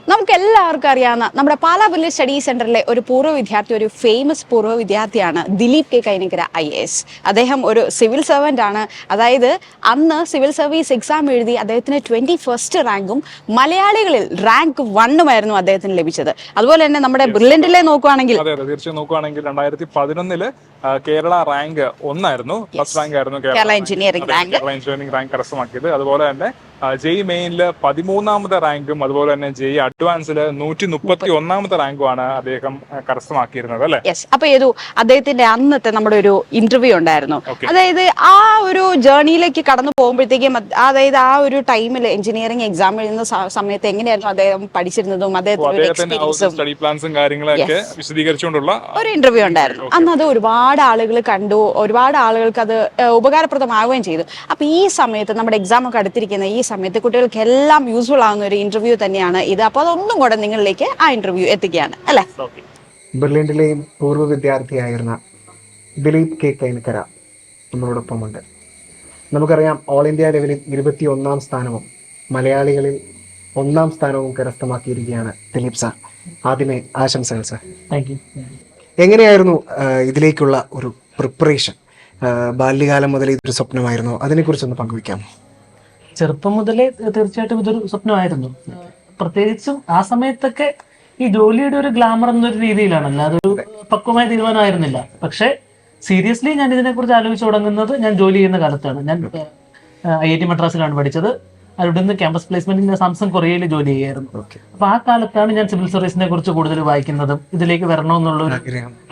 നമുക്ക് എല്ലാവർക്കും അറിയാവുന്ന നമ്മുടെ പാലാ വില്ലേജ് സ്റ്റഡി സെന്ററിലെ ഒരു പൂർവ്വ വിദ്യാർത്ഥി, ഒരു ഫേമസ് പൂർവ്വ വിദ്യാർത്ഥിയാണ് ദിലീപ് കെ കൈനകര IAS. അദ്ദേഹം ഒരു സിവിൽ സർവൻ്റ് ആണ്. അതായത് അന്ന് സിവിൽ സർവീസ് എക്സാം എഴുതി അദ്ദേഹത്തിന് 21st റാങ്കും മലയാളികളിൽ റാങ്ക് 1ഉമായിരുന്നു അദ്ദേഹത്തിന് ലഭിച്ചത്. അതുപോലെ തന്നെ നമ്മുടെ ബ്രില്യന്റിലെ നോക്കുകയാണെങ്കിൽ തീർച്ചയായും നോക്കുകയാണെങ്കിൽ 2011 കേരള റാങ്ക് 1ആയിരുന്നു, ഫസ്റ്റ് റാങ്ക് ആയിരുന്നു കേരള എഞ്ചിനീയറിംഗ് റാങ്ക് കരസ്ഥമാക്കിയത്. അതുപോലെ തന്നെ ജെയ് മെയിനില് 13ാമത്തെ റാങ്കും അതുപോലെ തന്നെ ജെയ് അഡ്വാൻസില് 131ാമത്തെ റാങ്കുമാണ് അദ്ദേഹം കരസ്ഥമാക്കിയിരുന്നത്, അല്ലെ? യെസ്. അപ്പൊ ഏതു അദ്ദേഹത്തിന്റെ അന്നത്തെ നമ്മുടെ ഒരു ഇന്റർവ്യൂ ഉണ്ടായിരുന്നു. അതായത് ആ ഒരു ജേർണിയിലേക്ക് കടന്നു പോകുമ്പോഴത്തേക്കും, അതായത് ആ ഒരു ടൈമിൽ എഞ്ചിനീയറിംഗ് എക്സാം എഴുതുന്ന സമയത്ത് എങ്ങനെയായിരുന്നു അദ്ദേഹം പഠിച്ചിരുന്നതും അദ്ദേഹത്തിന്റെ സ്റ്റഡി പ്ലാൻസും കാര്യങ്ങളൊക്കെ വിശദീകരിച്ചുകൊണ്ടുള്ള ഒരു ഇന്റർവ്യൂ ഉണ്ടായിരുന്നു. അന്ന് അത് ഒരുപാട് ആളുകൾ കണ്ടു, ഒരുപാട് ആളുകൾക്ക് അത് ഉപകാരപ്രദമാവുകയും ചെയ്തു. അപ്പൊ ഈ സമയത്ത് നമ്മുടെ എക്സാം ഒക്കെ അടുത്തിരിക്കുന്ന ഈ സമയത്ത് കുട്ടികൾക്ക് എല്ലാം യൂസ്ഫുൾ ആവുന്ന ഒരു ഇന്റർവ്യൂ തന്നെയാണ് ഇത്. അപ്പൊ അതൊന്നും കൂടെ നിങ്ങളിലേക്ക് ആ ഇന്റർവ്യൂ എത്തിക്കുകയാണ്, അല്ലെ? ബെർലിനിലെയും പൂർവ്വ വിദ്യാർത്ഥിയായിരുന്ന ദിലീപ് കെ കൈനകര നമ്മളോടൊപ്പമുണ്ട്. നമുക്കറിയാം, ഓൾ ഇന്ത്യ ലെവലിൽ 21ാം സ്ഥാനവും മലയാളികളിൽ 1ാം സ്ഥാനവും കരസ്ഥമാക്കിയിരിക്കുകയാണ് ദിലീപ് സാർ. ആദ്യമേ ആശംസകൾ സാർ. Thank you. എങ്ങനെയായിരുന്നു ഇതിലേക്കുള്ള ഒരു പ്രിപ്പറേഷൻ? ബാല്യകാലം മുതൽ ഇതൊരു സ്വപ്നമായിരുന്നു, അതിനെക്കുറിച്ചൊന്ന് പങ്കുവയ്ക്കാമോ? ചെറുപ്പം മുതലേ തീർച്ചയായിട്ടും ഇതൊരു സ്വപ്നമായിരുന്നു. പ്രത്യേകിച്ചും ആ സമയത്തൊക്കെ ഈ ജോലിയുടെ ഒരു ഗ്ലാമർ എന്നൊരു രീതിയിലാണല്ലോ, അതൊരു പക്വമായ തീരുമാനമായിരുന്നില്ല. പക്ഷെ സീരിയസ്ലി ഞാൻ ഇതിനെക്കുറിച്ച് ആലോചിച്ച് തുടങ്ങുന്നത് ഞാൻ ജോലി ചെയ്യുന്ന കാലത്താണ്. ഞാൻ IIT മദ്രാസിലാണ് പഠിച്ചത്. അവിടുന്ന് ക്യാമ്പസ് പ്ലേസ്മെന്റിന് സാംസങ് കൊറിയയിൽ ജോലി ചെയ്യായിരുന്നു. അപ്പൊ ആ കാലത്താണ് ഞാൻ സിവിൽ സർവീസിനെ കുറിച്ച് കൂടുതൽ വായിക്കുന്നതും ഇതിലേക്ക് വരണമെന്നുള്ളൊരു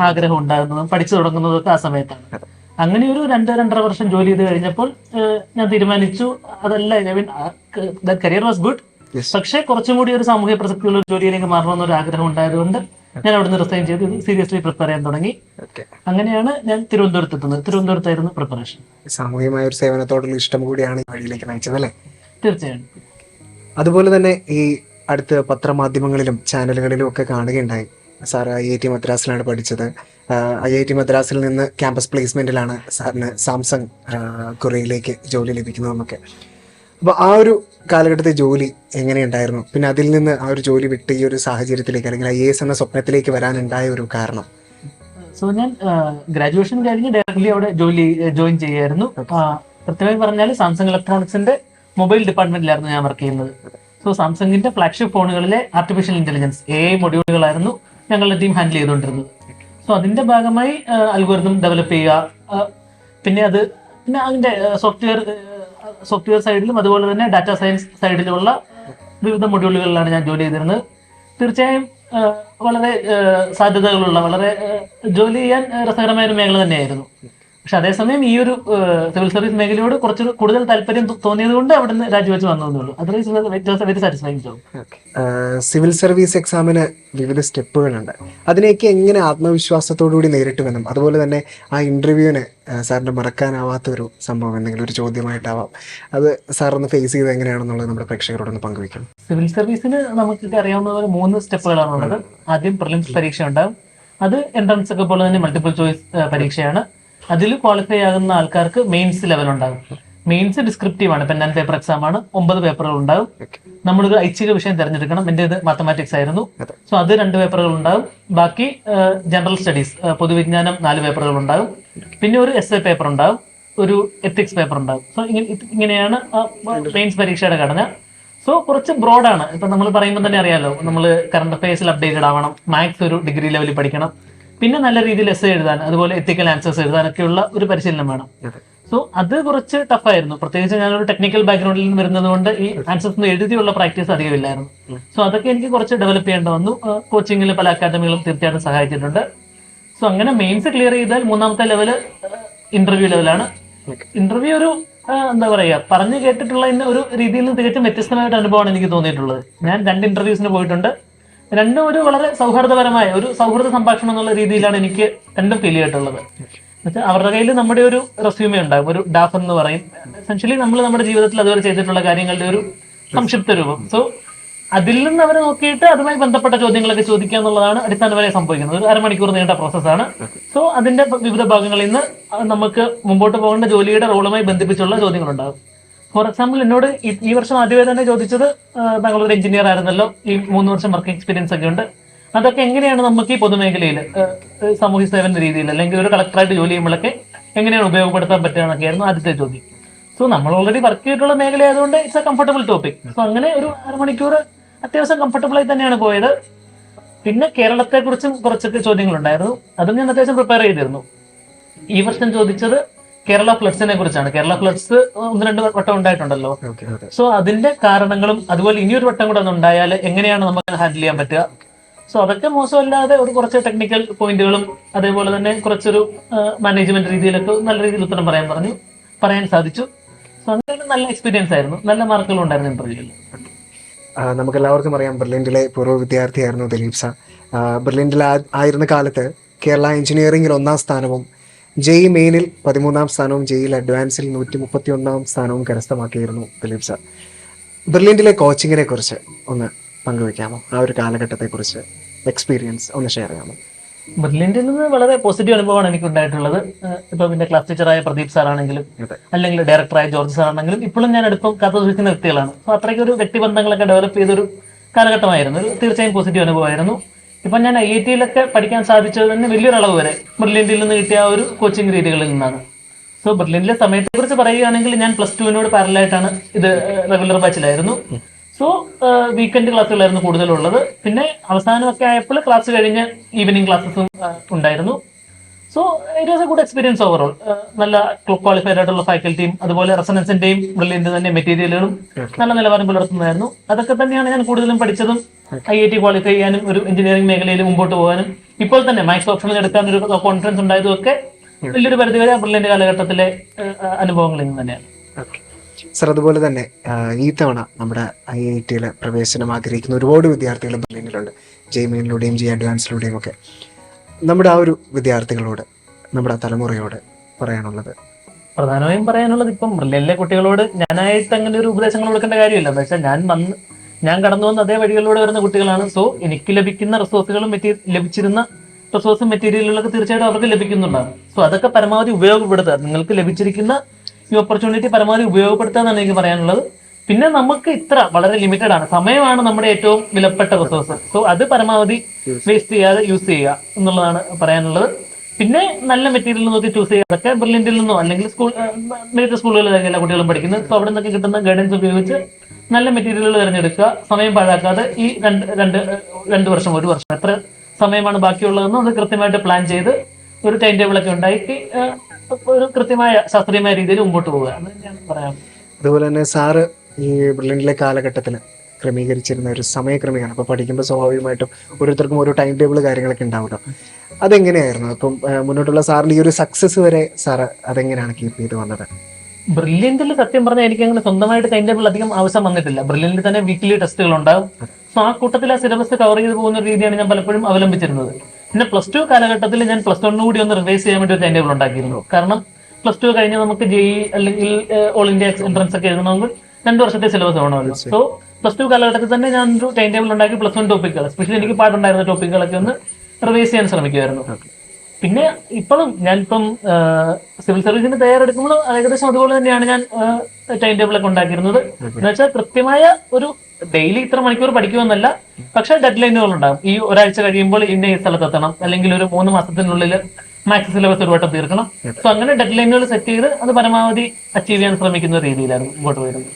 ആഗ്രഹം ഉണ്ടാകുന്നതും പഠിച്ചു തുടങ്ങുന്നതും ഒക്കെ ആ സമയത്താണ്. അങ്ങനെ ഒരു 2-2.5 വർഷം ജോലി ചെയ്ത് കഴിഞ്ഞപ്പോൾ ഞാൻ തീരുമാനിച്ചു, അതല്ല, കരിയർ വാസ് ഗുഡ്, പക്ഷെ കുറച്ചും കൂടി ഒരു സാമൂഹ്യ പ്രസക്തിയുള്ള ഒരു ജോലിയിലേക്ക് മാറണമെന്നൊരു ആഗ്രഹം ഉണ്ടായതുകൊണ്ട് ഞാൻ അവിടുന്ന് റിസൈൻ ചെയ്ത് സീരിയസ്ലി പ്രിപ്പയർ ചെയ്യാൻ തുടങ്ങി. അങ്ങനെയാണ് ഞാൻ തിരുവനന്തപുരത്ത് എത്തുന്നത്. തിരുവനന്തപുരത്തായിരുന്നു പ്രിപ്പറേഷൻ. സാമൂഹികമായ ഒരു സേവനത്തോടുള്ള ഇഷ്ടം കൂടിയാണ് ഈ വഴിയിലേക്ക് നയിച്ചത്, അല്ലേ? തീർച്ചയായും. അതുപോലെ തന്നെ ഈ അടുത്ത് പത്രമാധ്യമങ്ങളിലും ചാനലുകളിലും ഒക്കെ കാണുകയുണ്ടായി, സാർ IIT മദ്രാസിലാണ് പഠിച്ചത്. IIT മദ്രാസിൽ നിന്ന് ക്യാമ്പസ് പ്ലേസ്മെന്റിലാണ് സാറിന് സാംസങ് കൊറിയയിലേക്ക് ജോലി ലഭിക്കുന്നതെന്നൊക്കെ. അപ്പോൾ ആ ഒരു കാലഘട്ടത്തെ ജോലി എങ്ങനെയുണ്ടായിരുന്നു? പിന്നെ അതിൽ നിന്ന് ആ ഒരു ജോലി വിട്ട് ഈ ഒരു സാഹചര്യത്തിലേക്ക്, അല്ലെങ്കിൽ IAS എന്ന സ്വപ്നത്തിലേക്ക് വരാനുണ്ടായ ഒരു കാരണം? സോ ഞാൻ ഗ്രാജുവേഷൻ കഴിഞ്ഞ് ഡയറക്ട്ലി അവിടെ ജോയിൻ ചെയ്യായിരുന്നു. കൃത്യമായി പറഞ്ഞാൽ സാംസങ് ഇലക്ട്രോണിക്സിന്റെ മൊബൈൽ ഡിപ്പാർട്ട്മെന്റിലായിരുന്നു ഞാൻ വർക്ക് ചെയ്യുന്നത്. സോ സാംസങ്ങിന്റെ ഫ്ലാഗ്ഷിപ്പ് ഫോണുകളിലെ ആർട്ടിഫിഷ്യൽ ഇന്റലിജൻസ് AI മൊഡ്യൂളുകളായിരുന്നു ഞങ്ങളുടെ ടീം ഹാൻഡിൽ ചെയ്തുകൊണ്ടിരുന്നത്. സോ അതിന്റെ ഭാഗമായി അൽഗോരിതം ഡെവലപ്പ് ചെയ്യുക, പിന്നെ അതിന്റെ സോഫ്റ്റ്വെയർ സൈഡിലും അതുപോലെ തന്നെ ഡാറ്റാ സയൻസ് സൈഡിലുള്ള വിവിധ മൊഡ്യൂളുകളിലാണ് ഞാൻ ജോലി ചെയ്തിരുന്നത്. തീർച്ചയായും വളരെ സാധ്യതകളുള്ള, വളരെ ജോലി ചെയ്യാൻ രസകരമായ ഒരു മേഖല തന്നെയായിരുന്നു. പക്ഷെ അതേസമയം ഈ ഒരു സിവിൽ സർവീസ് മേഖലയോട് കുറച്ച് കൂടുതൽ താല്പര്യം തോന്നിയത് കൊണ്ട് അവിടെ നിന്ന് രാജിവെച്ച് വന്നതേ. Otherwise very satisfying job. Civil service എക്സാമിന് വിവിധ സ്റ്റെപ്പുകളുണ്ട്. അതിനെയൊക്കെ എങ്ങനെ ആത്മവിശ്വാസത്തോടുകൂടി നേരിട്ടുവെന്നും, അതുപോലെ തന്നെ ആ ഇന്റർവ്യൂവിന് സാറിന്റെ മറക്കാനാവാത്ത ഒരു സംഭവം, എന്തെങ്കിലും ഒരു ചോദ്യമായിട്ടാവാം, അത് സാറൊന്ന് ഫേസ് ചെയ്ത് എങ്ങനെയാണെന്നുള്ളത് നമ്മുടെ പ്രേക്ഷകരോടൊന്ന് പങ്കുവയ്ക്കും. സിവിൽ സർവീസിന് നമുക്കൊക്കെ അറിയാവുന്ന പോലെ 3 സ്റ്റെപ്പുകളാണുള്ളത്. ആദ്യം പ്രിലിംസ് പരീക്ഷ ഉണ്ടാകും. അത് എൻട്രൻസ് ഒക്കെ പോലെ തന്നെ മൾട്ടിപ്പിൾ ചോയ്സ് പരീക്ഷയാണ്. അതിൽ ക്വാളിഫൈ ആകുന്ന ആൾക്കാർക്ക് മെയിൻസ് ലെവൽ ഉണ്ടാകും. മെയിൻസ് ഡിസ്ക്രിപ്റ്റീവ് ആണ്, പെൻ ആൻഡ് പേപ്പർ എക്സാം ആണ്. 9 പേപ്പറുകൾ ഉണ്ടാകും. നമ്മളൊരു ഐച്ഛിക വിഷയം തിരഞ്ഞെടുക്കണം. എന്റേത് മാത്തമാറ്റിക്സ് ആയിരുന്നു. സോ അത് 2 പേപ്പറുകൾ ഉണ്ടാകും. ബാക്കി ജനറൽ സ്റ്റഡീസ്, പൊതുവിജ്ഞാനം 4 പേപ്പറുകൾ ഉണ്ടാകും. പിന്നെ ഒരു essay പേപ്പർ ഉണ്ടാകും, ഒരു എത്തിക്സ് പേപ്പർ ഉണ്ടാകും. സോ ഇങ്ങനെയാണ് മെയിൻസ് പരീക്ഷയുടെ ഘടന. സോ കുറച്ച് ബ്രോഡാണ്. ഇപ്പൊ നമ്മൾ പറയുമ്പോൾ തന്നെ അറിയാലോ, നമ്മൾ കറണ്ട് അഫയേഴ്സിൽ അപ്ഡേറ്റഡ് ആവണം, മാത്സ് ഒരു ഡിഗ്രി ലെവലിൽ പഠിക്കണം, പിന്നെ നല്ല രീതിയിൽ essay എഴുതാൻ, അതുപോലെ എത്തിക്കൽ ആൻസേഴ്സ് എഴുതാനൊക്കെയുള്ള ഒരു പരിശീലനം വേണം. സോ അത് കുറച്ച് ടഫായിരുന്നു. പ്രത്യേകിച്ച് ഞാനൊരു ടെക്നിക്കൽ ബാക്ക്ഗ്രൗണ്ടിൽ നിന്ന് വരുന്നത് കൊണ്ട് ഈ ആൻസേഴ്സ് എഴുതിയുള്ള പ്രാക്ടീസ് അധികമില്ലായിരുന്നു. സോ അതൊക്കെ എനിക്ക് കുറച്ച് ഡെവലപ്പ് ചെയ്യേണ്ടി വന്നു. കോച്ചിങ്ങിൽ പല അക്കാദമികളും തീർച്ചയായിട്ടും സഹായിച്ചിട്ടുണ്ട്. സോ അങ്ങനെ മെയിൻസ് ക്ലിയർ ചെയ്താൽ 3ാമത്തെ ലെവല് ഇന്റർവ്യൂ ലെവലാണ്. ഇന്റർവ്യൂ ഒരു എന്താ പറയുക, പറഞ്ഞു കേട്ടിട്ടുള്ള ഒരു രീതിയിൽ നിന്ന് തികച്ചും വ്യത്യസ്തമായിട്ട് അനുഭവമാണ് എനിക്ക് തോന്നിയിട്ടുള്ളത്. ഞാൻ 2 ഇന്റർവ്യൂസിന് പോയിട്ടുണ്ട്. രണ്ടും ഒരു വളരെ സൗഹാർദ്ദപരമായ ഒരു സൗഹൃദ സംഭാഷണം എന്നുള്ള രീതിയിലാണ് എനിക്ക് രണ്ടും ഫീൽ ചെയ്തിട്ടുള്ളത്. അവരുടെ കയ്യിൽ നമ്മുടെ ഒരു റെസ്യൂമേ ഉണ്ടാകും, ഒരു ഡാഫ് എന്ന് പറയും. എസെൻഷ്യലി നമ്മൾ നമ്മുടെ ജീവിതത്തിൽ അതുവരെ ചെയ്തിട്ടുള്ള കാര്യങ്ങളുടെ ഒരു സംക്ഷിപ്ത രൂപം. സോ അതിൽ നിന്ന് അവർ നോക്കിയിട്ട് അതുമായി ബന്ധപ്പെട്ട ചോദ്യങ്ങളൊക്കെ ചോദിക്കുക എന്നുള്ളതാണ് അടിസ്ഥാനപരമായി സംഭവിക്കുന്നത്. ഒരു 1/2 മണിക്കൂർ നീണ്ട പ്രോസസ്സാണ്. സോ അതിന്റെ വിവിധ ഭാഗങ്ങളിൽ നിന്ന് നമുക്ക് മുമ്പോട്ട് പോകേണ്ട ജോലിയുടെ റോളുമായി ബന്ധിപ്പിച്ചുള്ള ചോദ്യങ്ങളുണ്ടാകും. ഫോർ എക്സാമ്പിൾ എന്നോട് ഈ വർഷം ആദ്യമേ തന്നെ ചോദിച്ചത് താങ്കളൊരു എഞ്ചിനീയർ ആയിരുന്നല്ലോ, ഈ 3 വർഷം വർക്കിംഗ് എക്സ്പീരിയൻസ് ഒക്കെ ഉണ്ട്, അതൊക്കെ എങ്ങനെയാണ് നമുക്ക് ഈ പൊതുമേഖലയിൽ സാമൂഹ്യ സേവന രീതിയിൽ അല്ലെങ്കിൽ ഒരു കളക്ടറായിട്ട് ജോലി ചെയ്യുമ്പോഴൊക്കെ എങ്ങനെയാണ് ഉപയോഗപ്പെടുത്താൻ പറ്റുക എന്നൊക്കെയായിരുന്നു ആദ്യത്തെ ചോദ്യം. സോ നമ്മൾ ഓൾറെഡി വർക്ക് ചെയ്തിട്ടുള്ള മേഖല ആയതുകൊണ്ട് it's A comfortable topic. So അങ്ങനെ ഒരു അരമണിക്കൂർ അത്യാവശ്യം കംഫർട്ടബിൾ ആയി തന്നെയാണ് പോയത്. പിന്നെ കേരളത്തെ കുറിച്ചും കുറച്ചൊക്കെ ചോദ്യങ്ങളുണ്ടായിരുന്നു, അതും ഞാൻ അത്യാവശ്യം പ്രിപ്പയർ ചെയ്തിരുന്നു. ഈ വർഷം ചോദിച്ചത് കേരള ഫ്ലഡ്സിനെ കുറിച്ചാണ്. കേരള ഫ്ലഡ്സ് 1-2 വട്ടം ഉണ്ടായിട്ടുണ്ടല്ലോ. സോ അതിന്റെ കാരണങ്ങളും അതുപോലെ ഇനിയൊരു വട്ടം കൂടെ ഉണ്ടായാൽ എങ്ങനെയാണ് നമുക്ക് ഹാൻഡിൽ ചെയ്യാൻ പറ്റുക. സോ അതൊക്കെ മോശമല്ലാതെ ഒരു കുറച്ച് ടെക്നിക്കൽ പോയിന്റുകളും അതേപോലെ തന്നെ കുറച്ചൊരു മാനേജ്മെന്റ് രീതിയിലൊക്കെ നല്ല രീതിയിൽ ഉത്തരം പറയാൻ സാധിച്ചു. സോ അങ്ങനെ ഒരു നല്ല എക്സ്പീരിയൻസ് ആയിരുന്നു, നല്ല മാർക്കുകളും ഉണ്ടായിരുന്നു ഇന്റർവ്യൂവിൽ. നമുക്ക് എല്ലാവർക്കും അറിയാം ബെർലിനിലെ പൂർവ്വ വിദ്യാർത്ഥിയായിരുന്നു ദിലീപ് സാർ. ബെർലിനിൽ ആയിരുന്ന കാലത്ത് കേരള എഞ്ചിനീയറിംഗിൽ 1ാം സ്ഥാനവും ജെഇ മെയിനിൽ 13ാം സ്ഥാനവും ജെഇയിൽ അഡ്വാൻസിൽ 131ാം സ്ഥാനവും കരസ്ഥമാക്കിയിരുന്നു ദിലീപ് സാർ. ബെർലിനിലെ കോച്ചിങ്ങിനെ കുറിച്ച് ഒന്ന് പങ്കുവയ്ക്കാമോ? ആ ഒരു കാലഘട്ടത്തെക്കുറിച്ച് എക്സ്പീരിയൻസ് ഒന്ന് ഷെയർ ചെയ്യാമോ? ബെർലിനിൽ നിന്ന് വളരെ പോസിറ്റീവ് അനുഭവമാണ് എനിക്ക് ഉണ്ടായിട്ടുള്ളത്. ഇപ്പൊ പിന്നെ ക്ലാസ് ടീച്ചറായ പ്രദീപ് സാർ ആണെങ്കിലും അല്ലെങ്കിൽ ഡയറക്ടറായ ജോർജ് സാർ ആണെങ്കിലും ഇപ്പോഴും ഞാൻ അടുപ്പം കാത്തുസൂക്ഷിക്കുന്ന വ്യക്തികളാണ്. സോ അത്രയ്ക്ക് ഒരു വ്യക്തിബന്ധങ്ങളൊക്കെ ഡെവലപ്പ് ചെയ്തൊരു കാലഘട്ടമായിരുന്നു. ഒരു തീർച്ചയായും പോസിറ്റീവ് അനുഭവമായിരുന്നു. ഇപ്പൊ ഞാൻ IIT-യിലൊക്കെ പഠിക്കാൻ സാധിച്ചത് തന്നെ വലിയൊരു അളവ് വരെ ബെർലിനിൽ നിന്ന് കിട്ടിയ ആ ഒരു കോച്ചിങ് രീതികളിൽ നിന്നാണ്. സോ ബെർലിനിലെ സമയത്തെ കുറിച്ച് പറയുകയാണെങ്കിൽ ഞാൻ +2-നോട് പാരലായിട്ടാണ് ഇത് റെഗുലർ ബാച്ചിലായിരുന്നു. സോ വീക്കെൻഡ് ക്ലാസ്സുകളായിരുന്നു കൂടുതലുള്ളത്. പിന്നെ അവസാനമൊക്കെ ആയപ്പോൾ ക്ലാസ് കഴിഞ്ഞ് ഈവനിങ് ക്ലാസ്സസും ഉണ്ടായിരുന്നു. So it was A good experience overall. നല്ല ക്വാളിഫൈഡ് ആയിട്ടുള്ള ഫാക്കൽറ്റിയും അതുപോലെ റെസണൻസിന്റെയും ബ്രില്യന്റ് തന്നെ മെറ്റീരിയലുകളും നല്ല നിലവാരം പുലർത്തുന്നതായിരുന്നു. അതൊക്കെ തന്നെയാണ് ഞാൻ കൂടുതലും പഠിച്ചതും. IIT ക്വാളിഫൈ ചെയ്യാനും ഒരു എഞ്ചിനീയറിംഗ് മേഖലയിൽ മുമ്പോട്ട് പോകാനും ഇപ്പോൾ തന്നെ മാത്സ് ഓപ്ഷനിൽ എടുക്കാൻ ഒരു കോൺഫിഡൻസ് ഉണ്ടായതും ഒക്കെ വലിയൊരു പരിധിവരെ ബ്രില്യന്റ് കാലഘട്ടത്തിലെ അനുഭവങ്ങളിൽ നിന്ന് തന്നെയാണ്. സർ, അതുപോലെ തന്നെ ഈ തവണ നമ്മുടെ IIT-യിൽ പ്രവേശനം ആഗ്രഹിക്കുന്ന ഒരുപാട് വിദ്യാർത്ഥികൾ ബെർലിനിലുണ്ട്, ജെഇ മെയിനിലൂടെയും ജെഇ അഡ്വാൻസിലൂടെയും ഒക്കെ. നമ്മുടെ ആ ഒരു വിദ്യാർത്ഥികളോട്, നമ്മുടെ തലമുറയോട് പറയാനുള്ളത്? പ്രധാനമായും പറയാനുള്ളത് ഇപ്പം ബെർലിനിലെ കുട്ടികളോട് ഞാനായിട്ട് അങ്ങനെ ഒരു ഉപദേശങ്ങൾ കൊടുക്കേണ്ട കാര്യമില്ല. എന്ന് വെച്ചാൽ ഞാൻ കടന്നു വന്ന അതേ വഴികളിലൂടെ വരുന്ന കുട്ടികളാണ്. സോ എനിക്ക് ലഭിക്കുന്ന റിസോഴ്സുകളും ലഭിച്ചിരുന്ന റിസോഴ്സും മെറ്റീരിയലുകളൊക്കെ തീർച്ചയായിട്ടും അവർക്ക് ലഭിക്കുന്നുണ്ടാകും. സോ അതൊക്കെ പരമാവധി ഉപയോഗപ്പെടുത്തുക. നിങ്ങൾക്ക് ലഭിച്ചിരിക്കുന്ന ഈ ഓപ്പർച്യൂണിറ്റി പരമാവധി ഉപയോഗപ്പെടുത്തുക എന്നാണ് എനിക്ക് പറയാനുള്ളത്. പിന്നെ നമുക്ക് വളരെ ലിമിറ്റഡ് ആണ്, സമയമാണ് നമ്മുടെ ഏറ്റവും വിലപ്പെട്ട റിസോഴ്സ്. സോ അത് പരമാവധി വേസ്റ്റ് ചെയ്യാതെ യൂസ് ചെയ്യുക എന്നുള്ളതാണ് പറയാനുള്ളത്. പിന്നെ നല്ല മെറ്റീരിയൽ നോക്കി ചൂസ് ചെയ്യുക. അതൊക്കെ ബെർലിനിൽ നിന്നോ അല്ലെങ്കിൽ മികച്ച സ്കൂളുകളിൽ എല്ലാ കുട്ടികളും പഠിക്കുന്നത്. സോ അവിടെ നിന്നൊക്കെ കിട്ടുന്ന ഗൈഡൻസ് ഉപയോഗിച്ച് നല്ല മെറ്റീരിയലുകൾ തിരഞ്ഞെടുക്കുക. സമയം പാഴാക്കാതെ ഈ 2 വർഷം 1 വർഷം എത്ര സമയമാണ് ബാക്കിയുള്ളതെന്നും അത് കൃത്യമായിട്ട് പ്ലാൻ ചെയ്ത് ഒരു ടൈം ടേബിൾ ഒക്കെ ഉണ്ടാക്കി ഒരു കൃത്യമായ ശാസ്ത്രീയമായ രീതിയിൽ മുമ്പോട്ട് പോവുക എന്ന് ഞാൻ പറയാം. അതുപോലെ തന്നെ സാറ് ഈ ബെർലിനിലെ കാലഘട്ടത്തിൽ ക്രമീകരിച്ചിരുന്ന ഒരു സമയക്രമീകരണം, അപ്പോൾ പഠിക്കുമ്പോൾ സ്വാഭാവികമായിട്ടും ഓരോരുത്തർക്കും ഓരോ ടൈം ടേബിൾ കാര്യങ്ങളൊക്കെ ഉണ്ടാവുമല്ലോ, അതെങ്ങനെയായിരുന്നു? അപ്പം മുന്നോട്ടുള്ള സാറിന്റെ ഈ ഒരു സക്സസ് വരെ സാറ് അതെങ്ങനെയാണ് കീപ്പ് ചെയ്ത് വന്നത്? ബ്രില്യന്റിൽ സത്യം പറഞ്ഞാൽ എനിക്ക് അങ്ങനെ സ്വന്തമായിട്ട് ടൈം ടേബിൾ അധികം ആവശ്യം വന്നിട്ടില്ല. ബ്രില്യന്റിൽ തന്നെ വീക്ക്ലി ടെസ്റ്റുകൾ ഉണ്ടാവും. സോ ആ കൂട്ടത്തിൽ ആ സിലബസ് കവർ ചെയ്ത് പോകുന്ന ഒരു രീതിയാണ് ഞാൻ പലപ്പോഴും അവലംബിച്ചിരുന്നത്. പിന്നെ +2 കാലഘട്ടത്തിൽ ഞാൻ +1 കൂടി ഒന്ന് റിവൈസ് ചെയ്യാൻ വേണ്ടി ഒരു ടൈം ടേബിൾ ഉണ്ടാക്കിയിരുന്നു. കാരണം +2 കഴിഞ്ഞ് നമുക്ക് ജെഇ അല്ലെങ്കിൽ ഓൾ ഇന്ത്യ എൻട്രൻസ് ഒക്കെ എഴുതണമെങ്കിൽ 2 വർഷത്തെ സിലബസ് വേണമല്ലോ. സോ +2 കാലഘട്ടത്തിൽ തന്നെ ഞാൻ ഒരു ടൈം ടേബിൾ ഉണ്ടാക്കി +1 ടോപ്പിക്കുകൾ, എസ്പെഷ്യലി എനിക്ക് പാടുണ്ടായിരുന്ന ടോപ്പിക്കുകളൊക്കെ ഒന്ന് റിവൈസ് ചെയ്യാൻ ശ്രമിക്കുമായിരുന്നു. പിന്നെ ഞാനിപ്പം സിവിൽ സർവീസിന് തയ്യാറെടുക്കുമ്പോൾ ഏകദേശം അതുപോലെ തന്നെയാണ് ഞാൻ ടൈം ടേബിൾ ഒക്കെ ഉണ്ടാക്കിയിരുന്നത്. എന്ന് വെച്ചാൽ കൃത്യമായ ഒരു ഡെയിലി ഇത്ര മണിക്കൂർ പഠിക്കുമെന്നല്ല, പക്ഷെ ഡെഡ് ലൈനുകൾ ഉണ്ടാകും. ഈ ഒരാഴ്ച കഴിയുമ്പോൾ ഈ സ്ഥലത്തെത്തണം, അല്ലെങ്കിൽ ഒരു 3 മാസത്തിനുള്ളിൽ മാത്സ് സിലബസ് ഒരു വട്ടം തീർക്കണം. സോ അങ്ങനെ ഡെഡ് ലൈനുകൾ സെറ്റ് ചെയ്ത് അത് പരമാവധി അച്ചീവ് ചെയ്യാൻ ശ്രമിക്കുന്ന രീതിയിലായിരുന്നു മുമ്പോട്ട് വരുന്നത്.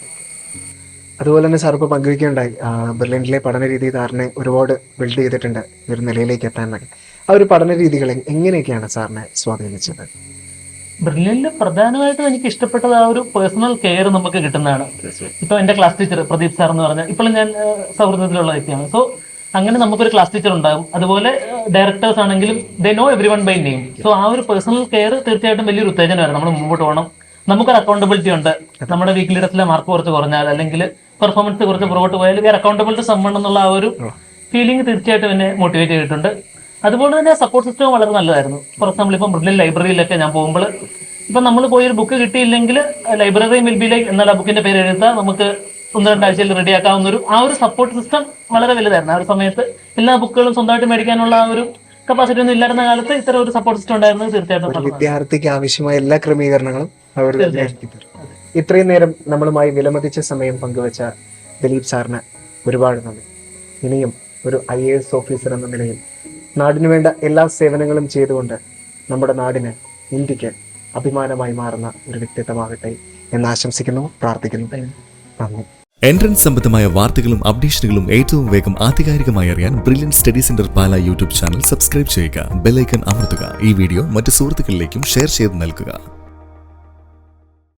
അതുപോലെ തന്നെ സാർ ഇപ്പോൾ പങ്കുവയ്ക്കുകയുണ്ടായി ബെർലിനിലെ പഠന രീതി സാറിനെ ഒരുപാട് ബിൽഡ് ചെയ്തിട്ടുണ്ട് ഈ ഒരു നിലയിലേക്ക് എത്താനൊക്കെ. ആ ഒരു പഠന രീതികൾ എങ്ങനെയൊക്കെയാണ് സാറിനെ സ്വാധീനിച്ചത്? ബെർലിനിൽ പ്രധാനമായിട്ടും എനിക്ക് ഇഷ്ടപ്പെട്ടത് ആ ഒരു പേഴ്സണൽ കെയർ നമുക്ക് കിട്ടുന്നതാണ്. ഇപ്പൊ എന്റെ ക്ലാസ് ടീച്ചർ പ്രദീപ് സാർ എന്ന് പറഞ്ഞാൽ ഇപ്പോഴും ഞാൻ സൗഹൃദത്തിലുള്ള വ്യക്തിയാണ്. സോ അങ്ങനെ നമുക്കൊരു ക്ലാസ് ടീച്ചർ ഉണ്ടാകും. അതുപോലെ ഡയറക്ടേഴ്സ് ആണെങ്കിലും they know every one by name. So ആ ഒരു പേഴ്സണൽ കെയർ തീർച്ചയായിട്ടും വലിയൊരു ഉത്തേജനമാണ്. നമ്മൾ മുമ്പോട്ട് പോകണം, നമുക്കൊരു അക്കൗണ്ടബിലിറ്റി ഉണ്ട്. നമ്മുടെ വീക്കിലി ടെസ്റ്റിലെ മാർക്ക് കുറച്ച് കുറഞ്ഞാൽ അല്ലെങ്കിൽ പെർഫോമൻസ് കുറച്ച് പുറകോട്ട് പോയാൽ we are accountable to summon എന്നുള്ള ആ ഒരു ഫീലിംഗ് തീർച്ചയായിട്ടും എന്നെ മോട്ടിവേറ്റ് ചെയ്തിട്ടുണ്ട്. അതുപോലെ തന്നെ സപ്പോർട്ട് സിസ്റ്റം വളരെ നല്ലതായിരുന്നു. ഫോർ എക്സാമ്പിൾ ഇപ്പം ബ്രില്യൻ ലൈബ്രറിയിലൊക്കെ ഞാൻ പോകുമ്പോൾ ഇപ്പം നമ്മൾ പോയി ഒരു ബുക്ക് കിട്ടിയില്ലെങ്കിൽ ലൈബ്രറി വിൽ ബി ലൈക്ക് എന്നാൽ ആ ബുക്കിന്റെ പേര് എഴുതാം, നമുക്ക് 1-2 ആഴ്ചയിൽ റെഡിയാക്കാവുന്ന ഒരു സപ്പോർട്ട് സിസ്റ്റം വളരെ വലുതായിരുന്നു. ആ ഒരു സമയത്ത് എല്ലാ ബുക്കുകളും സ്വന്തമായിട്ട് മേടിക്കാനുള്ള ആ ഒരു കപ്പാസിറ്റി ഒന്നും ഇല്ലായിരുന്ന കാലത്ത് ഇത്തരം ഒരു സപ്പോർട്ട് സിസ്റ്റം ഉണ്ടായിരുന്നത് തീർച്ചയായിട്ടും വിദ്യാർത്ഥിക്ക് ആവശ്യമായ എല്ലാ ക്രമീകരണങ്ങളും അവർ ഇത്രയും നേരം നമ്മളുമായി വിലമതിച്ച സമയം പങ്കുവച്ച ദിലീപ് സാറിന് ഒരുപാട് നന്ദി. ഇനിയും ഒരു IAS ഓഫീസർ എന്ന നിലയിൽ നാടിനു വേണ്ട എല്ലാ സേവനങ്ങളും ചെയ്തുകൊണ്ട് നമ്മുടെ നാടിന്, ഇന്ത്യക്ക് അഭിമാനമായി മാറുന്ന ഒരു വ്യക്തിത്വമാകട്ടെ എന്ന് ആശംസിക്കുന്നു, പ്രാർത്ഥിക്കുന്നു. നന്ദി. എൻട്രൻസ് സംബന്ധമായ വാർത്തകളും അപ്ഡേഷനുകളും ഏറ്റവും വേഗം ആധികാരികമായി അറിയാൻ ബ്രില്യൻറ്റ് സ്റ്റഡി സെന്റർ പാല യൂട്യൂബ് ചാനൽ സബ്സ്ക്രൈബ് ചെയ്യുക. ബെൽ ഐക്കൺ അമർത്തുക. ഈ വീഡിയോ മറ്റ് സുഹൃത്തുക്കളിലേക്കും ഷെയർ ചെയ്ത് നൽകുക.